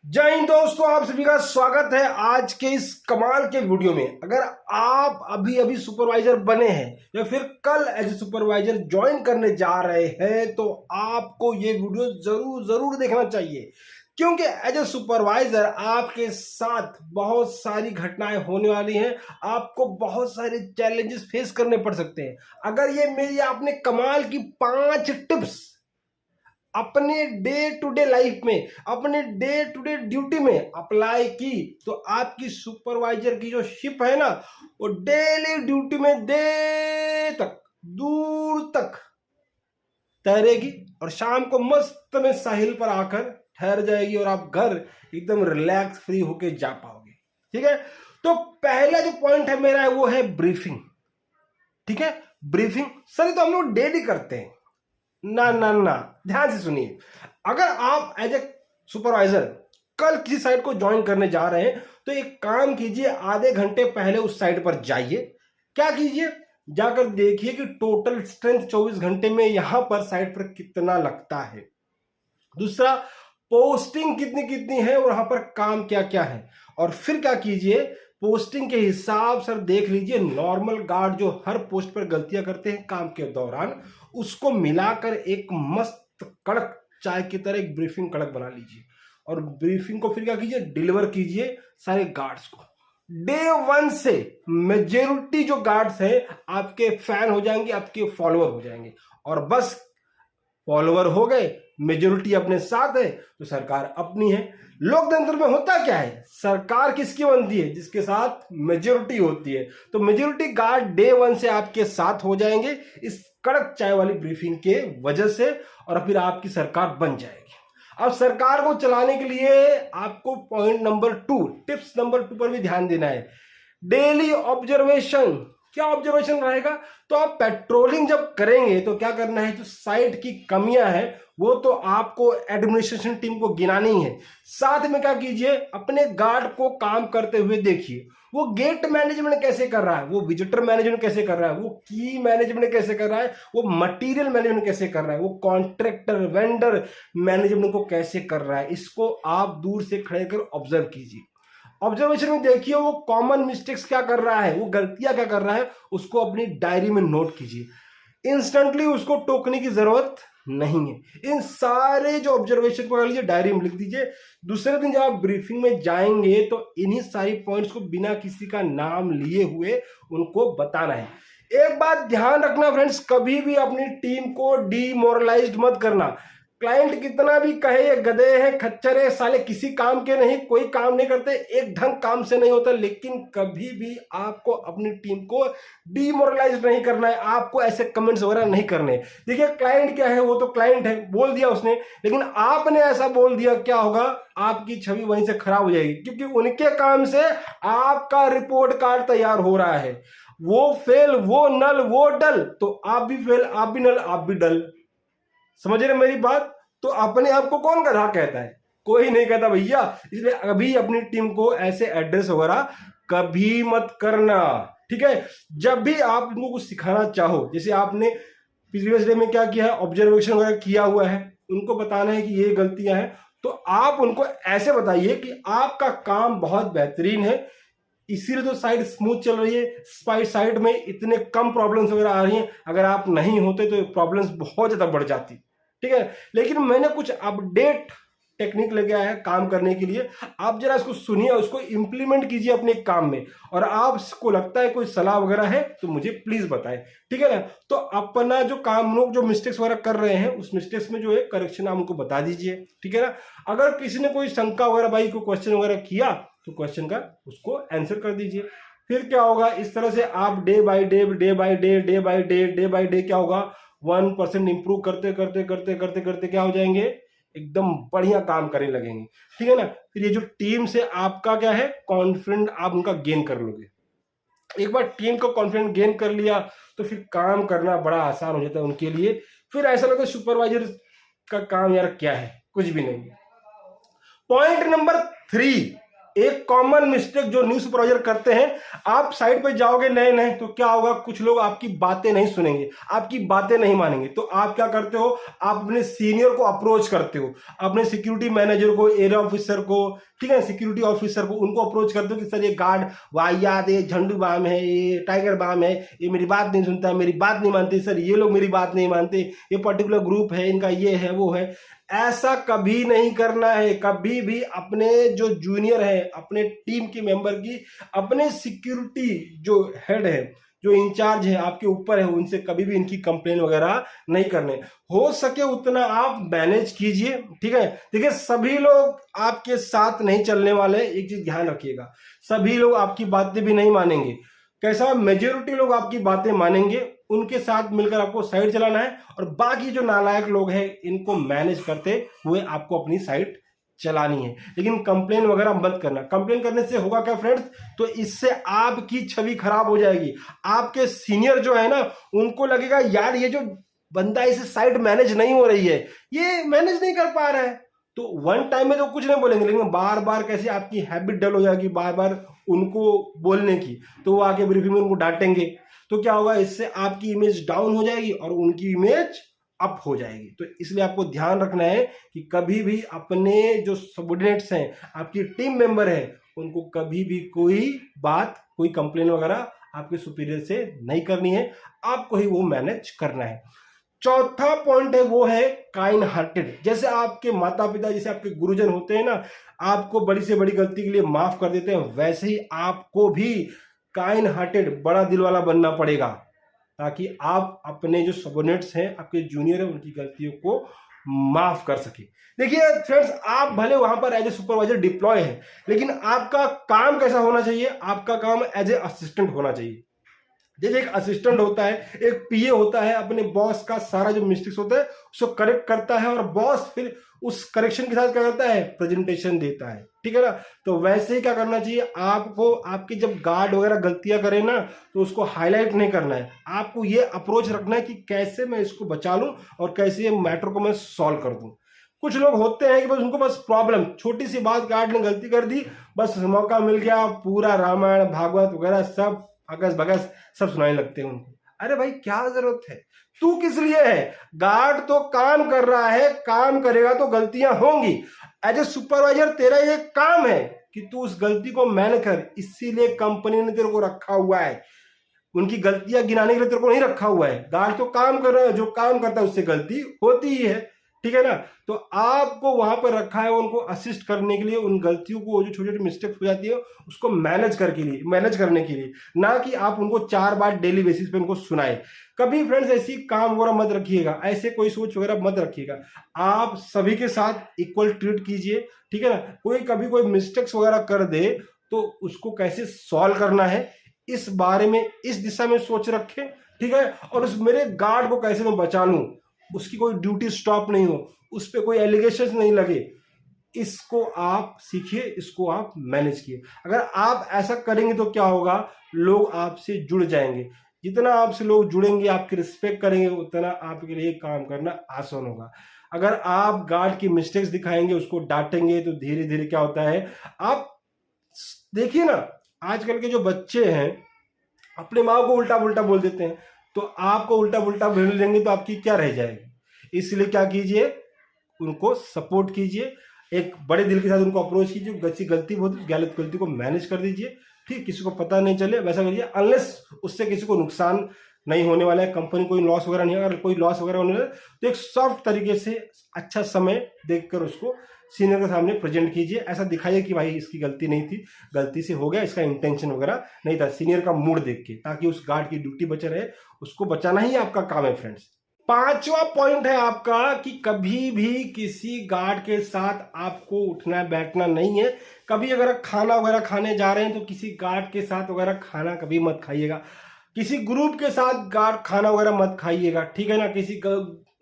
जय हिंद दोस्तों, आप सभी का स्वागत है आज के इस कमाल के वीडियो में। अगर आप अभी अभी सुपरवाइजर बने हैं या फिर कल एज ए सुपरवाइजर ज्वाइन करने जा रहे हैं तो आपको ये वीडियो जरूर जरूर देखना चाहिए, क्योंकि एज ए सुपरवाइजर आपके साथ बहुत सारी घटनाएं होने वाली हैं। आपको बहुत सारे चैलेंजेस फेस करने पड़ सकते हैं। अगर ये मेरी आपने कमाल की 5 टिप्स अपने डे टू डे लाइफ में, अपने डे टू डे ड्यूटी में अप्लाई की तो आपकी सुपरवाइजर की जो शिप है ना, वो डेली ड्यूटी में देर तक, दूर तक तैरेगी और शाम को मस्त में साहिल पर आकर ठहर जाएगी और आप घर एकदम रिलैक्स फ्री होके जा पाओगे। ठीक है, तो पहला जो पॉइंट है मेरा वो है ब्रीफिंग। ठीक है, ब्रीफिंग सर तो हम लोग डेली करते हैं ना ना ना, ध्यान से सुनिए। अगर आप एज ए सुपरवाइजर कल किसी साइट को ज्वाइन करने जा रहे हैं तो एक काम कीजिए, आधे घंटे पहले उस साइट पर जाइए। क्या कीजिए, जाकर देखिए कि टोटल स्ट्रेंथ 24 घंटे में यहां पर साइट पर कितना लगता है। दूसरा, पोस्टिंग कितनी कितनी है और वहां पर काम क्या क्या है। और फिर क्या कीजिए, पोस्टिंग के हिसाब से देख लीजिए नॉर्मल गार्ड जो हर पोस्ट पर गलतियां करते हैं काम के दौरान, उसको मिलाकर एक मस्त कड़क चाय की तरह एक ब्रीफिंग कड़क बना लीजिए और ब्रीफिंग को फिर क्या कीजिए, डिलीवर कीजिए सारे गार्ड्स को। डे 1 से मेजोरिटी जो गार्ड्स हैं आपके फैन हो जाएंगे, आपके फॉलोअर हो जाएंगे। और बस फॉलोअर हो गए, मेजोरिटी अपने साथ है तो सरकार अपनी है। लोकतंत्र में होता क्या है, सरकार किसकी बनती है, जिसके साथ मेजोरिटी होती है। तो मेजोरिटी गार्ड डे 1 से आपके साथ हो जाएंगे इस कड़क चाय वाली ब्रीफिंग के वजह से, और फिर आपकी सरकार बन जाएगी। अब सरकार को चलाने के लिए आपको पॉइंट नंबर 2, टिप्स नंबर 2 पर भी ध्यान देना है। Daily observation. क्या ऑब्जर्वेशन रहेगा, तो आप पेट्रोलिंग जब करेंगे तो क्या करना है, जो साइट की कमियां हैं वो तो आपको एडमिनिस्ट्रेशन टीम को गिनानी है। साथ में क्या कीजिए, अपने गार्ड को काम करते हुए देखिए, वो गेट मैनेजमेंट कैसे कर रहा है, वो विजिटर मैनेजमेंट कैसे कर रहा है, वो की मैनेजमेंट कैसे कर रहा है, वो मटेरियल मैनेजमेंट कैसे कर रहा है, वो कॉन्ट्रैक्टर वेंडर मैनेजमेंट को कैसे कर रहा है। इसको आप दूर से खड़े कर ऑब्जर्व कीजिए। ऑब्जर्वेशन में देखिए वो कॉमन मिस्टेक्स क्या कर रहा है, वो गलतियां क्या कर रहा है, उसको अपनी डायरी में नोट कीजिए। इंस्टेंटली उसको टोकने की जरूरत नहीं है। इन सारे जो ऑब्जर्वेशन को लीजिए, डायरी में लिख दीजिए। दूसरे दिन जब आप ब्रीफिंग में जाएंगे तो इन्हीं सारी पॉइंट्स को बिना किसी का नाम लिए हुए उनको बताना है। एक बात ध्यान रखना फ्रेंड्स, कभी भी अपनी टीम को डीमोरलाइज्ड मत करना। क्लाइंट कितना भी कहे ये गधे हैं, खच्चर है, साले किसी काम के नहीं, कोई काम नहीं करते, एक ढंग काम से नहीं होता, लेकिन कभी भी आपको अपनी टीम को डीमोरलाइज नहीं करना है। आपको ऐसे कमेंट्स वगैरह नहीं करने। देखिए क्लाइंट क्या है, वो तो क्लाइंट है, बोल दिया उसने, लेकिन आपने ऐसा बोल दिया, क्या होगा, आपकी छवि वहीं से खराब हो जाएगी, क्योंकि उनके काम से आपका रिपोर्ट कार्ड तैयार हो रहा है। वो फेल, वो नल, वो डल, तो आप भी फेल, आप भी नल, आप भी डल। समझ रहे मेरी बात। तो अपने आप को कौन गधा कहता है, कोई नहीं कहता भैया। इसलिए अभी अपनी टीम को ऐसे एड्रेस वगैरह कभी मत करना। ठीक है, जब भी आप इनको कुछ सिखाना चाहो, जैसे आपने प्रीवियस डे में क्या किया है, ऑब्जर्वेशन वगैरह किया हुआ है, उनको बताना है कि ये गलतियां हैं, तो आप उनको ऐसे बताइए कि आपका काम बहुत बेहतरीन है, इसीलिए तो साइट स्मूथ चल रही है, साइट में इतने कम प्रॉब्लम्स वगैरह आ रही हैं। अगर आप नहीं होते तो प्रॉब्लम्स बहुत ज्यादा बढ़ जाती। ठीक है, लेकिन मैंने कुछ अपडेट टेक्निक लेके आया है काम करने के लिए। आप जरा इसको सुनिए, उसको इंप्लीमेंट कीजिए अपने काम में, और आपको लगता है कोई सलाह वगैरह है तो मुझे प्लीज बताएं। ठीक है ना। तो अपना जो काम लोग जो मिस्टेक्स वगैरह कर रहे हैं, उस मिस्टेक्स में जो है करेक्शन आप उनको बता दीजिए। ठीक है ना। अगर किसी ने कोई शंका वगैरह भाई को क्वेश्चन वगैरह किया तो क्वेश्चन का उसको आंसर कर दीजिए। फिर क्या होगा, इस तरह से आप day by day, day by day, day by day, day by day क्या होगा, 1% इंप्रूव करते करते करते करते करते क्या हो जाएंगे, एकदम बढ़िया काम करने लगेंगे। ठीक है ना। फिर ये जो टीम से आपका क्या है, कॉन्फिडेंट आप उनका गेन कर लोगे। एक बार टीम को कॉन्फिडेंट गेन कर लिया तो फिर काम करना बड़ा आसान हो जाता है उनके लिए। फिर ऐसा लगता है सुपरवाइजर का काम यार क्या है, कुछ भी नहीं। पॉइंट नंबर 3, एक कॉमन मिस्टेक जो न्यू सुपरवाइजर करते हैं, आप साइट पे जाओगे नए नए तो क्या होगा, कुछ लोग आपकी बातें नहीं सुनेंगे, आपकी बातें नहीं मानेंगे। तो आप क्या करते हो, आप अपने सीनियर को अप्रोच करते हो, अपने सिक्योरिटी मैनेजर को, एरिया ऑफिसर को, ठीक है, सिक्योरिटी ऑफिसर को, उनको अप्रोच करते हो कि सर ये गार्ड वाहियात है, झंडू बाम है, ये टाइगर बाम है, ये मेरी बात नहीं सुनता है, मेरी बात नहीं मानते सर, ये लोग मेरी बात नहीं मानते, ये पर्टिकुलर ग्रुप है, इनका ये है वो है। ऐसा कभी नहीं करना है। कभी भी अपने जो जूनियर है, अपने टीम के मेंबर की, अपने सिक्योरिटी जो हेड है, जो इंचार्ज है, आपके ऊपर है, उनसे कभी भी इनकी कंप्लेन वगैरह नहीं करने। हो सके उतना आप मैनेज कीजिए, ठीक है। देखिए सभी लोग आपके साथ नहीं चलने वाले, एक चीज ध्यान रखिएगा, सभी लोग आपकी बातें भी नहीं मानेंगे। कैसा, मेजोरिटी लोग आपकी बातें मानेंगे, उनके साथ मिलकर आपको साइड चलाना है, और बाकी जो नालायक लोग हैं इनको मैनेज करते हुए आपको अपनी साइड चलानी है। लेकिन कंप्लेन वगैरह मत करना। कंप्लेन करने से होगा क्या फ्रेंड्स, तो इससे आपकी छवि खराब हो जाएगी। आपके सीनियर जो है ना, उनको लगेगा यार ये जो बंदा, इसे साइड मैनेज नहीं हो रही है, ये मैनेज नहीं कर पा रहा है। तो वन टाइम में तो कुछ नहीं बोलेंगे, लेकिन बार बार कैसे आपकी हैबिट डल हो जाएगी बार बार उनको बोलने की, तो वो आगे ब्रीफिंग में उनको डांटेंगे। तो क्या होगा, इससे आपकी इमेज डाउन हो जाएगी और उनकी इमेज अप हो जाएगी। तो इसलिए आपको ध्यान रखना है कि कभी भी अपने जो सबऑर्डिनेट्स हैं, आपकी टीम मेंबर है, उनको कभी भी कोई बात, कोई कंप्लेन वगैरह आपके सुपीरियर से नहीं करनी है, आपको ही वो मैनेज करना है। चौथा पॉइंट है वो है काइंड हार्टेड। जैसे आपके माता पिता, जैसे आपके गुरुजन होते हैं ना, आपको बड़ी से बड़ी गलती के लिए माफ कर देते हैं, वैसे ही आपको भी काइंड हार्टेड, बड़ा दिल वाला बनना पड़ेगा, ताकि आप अपने जो सबऑर्डिनेट्स हैं, आपके जूनियर हैं, उनकी गलतियों को माफ कर सके। देखिए फ्रेंड्स, आप भले वहां पर एज ए सुपरवाइजर डिप्लॉय है, लेकिन आपका काम कैसा होना चाहिए, आपका काम एज ए असिस्टेंट होना चाहिए। जैसे एक असिस्टेंट होता है, एक पीए होता है, अपने बॉस का सारा जो मिस्टेक्स होता है उसको करेक्ट करता है, और बॉस फिर उस करेक्शन के साथ क्या करता है, प्रेजेंटेशन देता है, ठीक है ना। तो वैसे ही क्या करना चाहिए आपको, आपकी जब गार्ड वगैरह गलतियां करे ना, तो उसको हाईलाइट नहीं करना है, आपको ये अप्रोच रखना है कि कैसे मैं इसको बचा लूं और कैसे ये मैटर को मैं सॉल्व कर दूं। कुछ लोग होते हैं कि बस उनको बस प्रॉब्लम, छोटी सी बात, गार्ड ने गलती कर दी, बस मौका मिल गया, पूरा रामायण भागवत वगैरह सब अगस बगस सब सुनाने लगते हैं उनको। अरे भाई क्या जरूरत है, तू किस लिए है, गार्ड तो काम कर रहा है, काम करेगा तो गलतियां होंगी। एज ए सुपरवाइजर तेरा ये काम है कि तू उस गलती को मैनेज कर, इसीलिए कंपनी ने तेरे को रखा हुआ है, उनकी गलतियां गिनाने के लिए तेरे को नहीं रखा हुआ है। गार्ड तो काम कर रहा है, जो काम करता है उससे गलती होती ही है, ठीक है ना। तो आपको वहां पर रखा है उनको असिस्ट करने के लिए, उन गलतियों को, जो छोटी छोटी मिस्टेक्स हो जाती है उसको मैनेज करने के लिए, ना कि आप उनको 4 बार डेली बेसिस पे उनको सुनाए। कभी फ्रेंड्स ऐसी काम वगैरह मत रखिएगा, ऐसे कोई सोच वगैरह मत रखिएगा। आप सभी के साथ इक्वल ट्रीट कीजिए, ठीक है ना। कोई कभी कोई मिस्टेक्स वगैरह कर दे तो उसको कैसे सॉल्व करना है, इस बारे में, इस दिशा में सोच रखें, ठीक है। और उस मेरे गार्ड को कैसे मैं बचा लूं, उसकी कोई ड्यूटी स्टॉप नहीं हो, उस पर कोई एलिगेशन नहीं लगे, इसको आप सीखिए, इसको आप मैनेज किए। अगर आप ऐसा करेंगे तो क्या होगा, लोग आपसे जुड़ जाएंगे। जितना आपसे लोग जुड़ेंगे, आपकी रिस्पेक्ट करेंगे, उतना आपके लिए काम करना आसान होगा। अगर आप गार्ड की मिस्टेक्स दिखाएंगे, उसको डांटेंगे, तो धीरे धीरे क्या होता है, आप देखिए ना, आजकल के जो बच्चे हैं अपने माँ को उल्टा पुल्टा बोल देते हैं, तो आपको उल्टा पुल्टा बोल देंगे तो आपकी क्या रह जाएगी। इसलिए क्या कीजिए, उनको सपोर्ट कीजिए, एक बड़े दिल के साथ उनको अप्रोच कीजिए, गलती बहुत गलती को मैनेज कर दीजिए, ठीक, किसी को पता नहीं चले वैसा करिए, अनलेस उससे किसी को नुकसान नहीं होने वाला है, कंपनी कोई लॉस वगैरह नहीं है। अगर कोई लॉस वगैरह होने लगे तो एक सॉफ्ट तरीके से अच्छा समय देखकर उसको सीनियर के सामने प्रेजेंट कीजिए, ऐसा दिखाइए कि भाई इसकी गलती नहीं थी, गलती से हो गया, इसका इंटेंशन वगैरह नहीं था, सीनियर का मूड देख के, ताकि उस गार्ड की ड्यूटी बचे रहे, उसको बचाना ही आपका काम है फ्रेंड्स। 5वां पॉइंट है आपका कि कभी भी किसी गार्ड के साथ आपको उठना बैठना नहीं है। कभी अगर खाना वगैरह खाने जा रहे हैं तो किसी गार्ड के साथ वगैरह खाना कभी मत खाइएगा, किसी ग्रुप के साथ गार्ड खाना वगैरह मत खाइएगा, ठीक है ना। किसी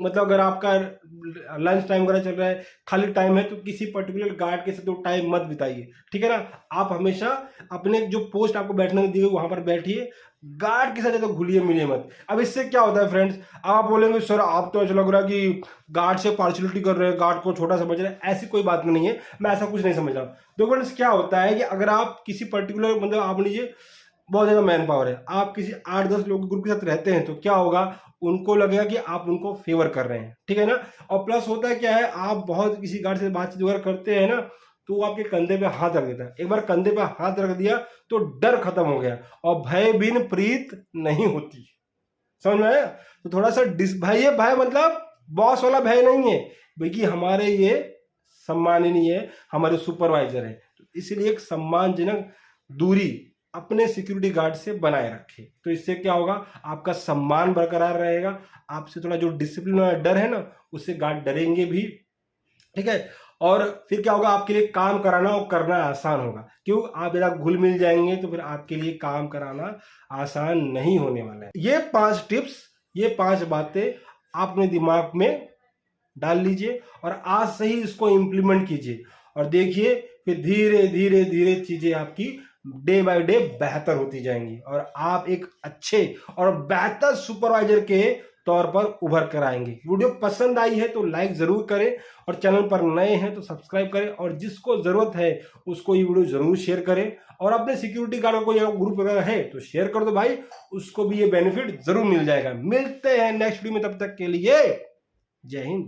मतलब अगर आपका लंच टाइम वगैरह चल रहा है, खाली टाइम है, तो किसी पर्टिकुलर गार्ड के साथ तो टाइम मत बिताइए, ठीक है ना। आप हमेशा अपने जो पोस्ट आपको बैठने को दी गई वहां पर बैठिए, गार्ड के साथ तो घुलिए मिलिए मत। अब इससे क्या होता है फ्रेंड्स, आप बोलेंगे सर आप तो ऐसा लग रहा है कि गार्ड से पार्शलिटी कर रहे हैं, गार्ड को छोटा समझ रहे हैं। ऐसी कोई बात नहीं है, मैं ऐसा कुछ नहीं समझ रहा। तो फ्रेंड्स क्या होता है कि अगर आप किसी पर्टिकुलर मतलब आप लीजिए बहुत ज्यादा मैन पावर है, आप किसी 8-10 लोग ग्रुप के साथ रहते हैं, तो क्या होगा, उनको लगेगा कि आप उनको फेवर कर रहे हैं, ठीक है ना। और प्लस होता है क्या है, आप बहुत किसी गार्ड से बातचीत वगैरह करते हैं ना, तो वो आपके कंधे पे हाथ रख देता है। एक बार कंधे पे हाथ रख दिया तो डर खत्म हो गया, और भय बिन प्रीत नहीं होती। समझ में आया। तो थोड़ा सा भय, ये भय मतलब बॉस वाला भय नहीं है, बल्कि हमारे ये सम्माननीय है, हमारे सुपरवाइजर है, तो इसलिए एक सम्मानजनक दूरी अपने सिक्योरिटी गार्ड से बनाए रखे। तो इससे क्या होगा, आपका सम्मान बरकरार रहेगा, आपसे थोड़ा जो डिसिप्लिन और डर है ना, उससे गार्ड डरेंगे भी, ठीक है। और फिर क्या होगा, आपके लिए काम कराना और करना आसान होगा। क्यों, आप यदि घुल मिल जाएंगे तो फिर आपके लिए काम कराना आसान नहीं होने वाला है। ये 5 टिप्स, ये 5 बातें आप अपने दिमाग में डाल लीजिए और आज से ही इसको इम्प्लीमेंट कीजिए, और देखिए फिर धीरे धीरे धीरे चीजें आपकी डे बाय डे बेहतर होती जाएंगी, और आप एक अच्छे और बेहतर सुपरवाइजर के तौर पर उभर कर आएंगे। वीडियो पसंद आई है तो लाइक जरूर करें, और चैनल पर नए हैं तो सब्सक्राइब करें, और जिसको जरूरत है उसको ये वीडियो जरूर शेयर करें, और अपने सिक्योरिटी गार्ड का कोई ग्रुप वगैरह है तो शेयर कर दो भाई, उसको भी ये बेनिफिट जरूर मिल जाएगा। मिलते हैं नेक्स्ट वीडियो में, तब तक के लिए जय हिंद।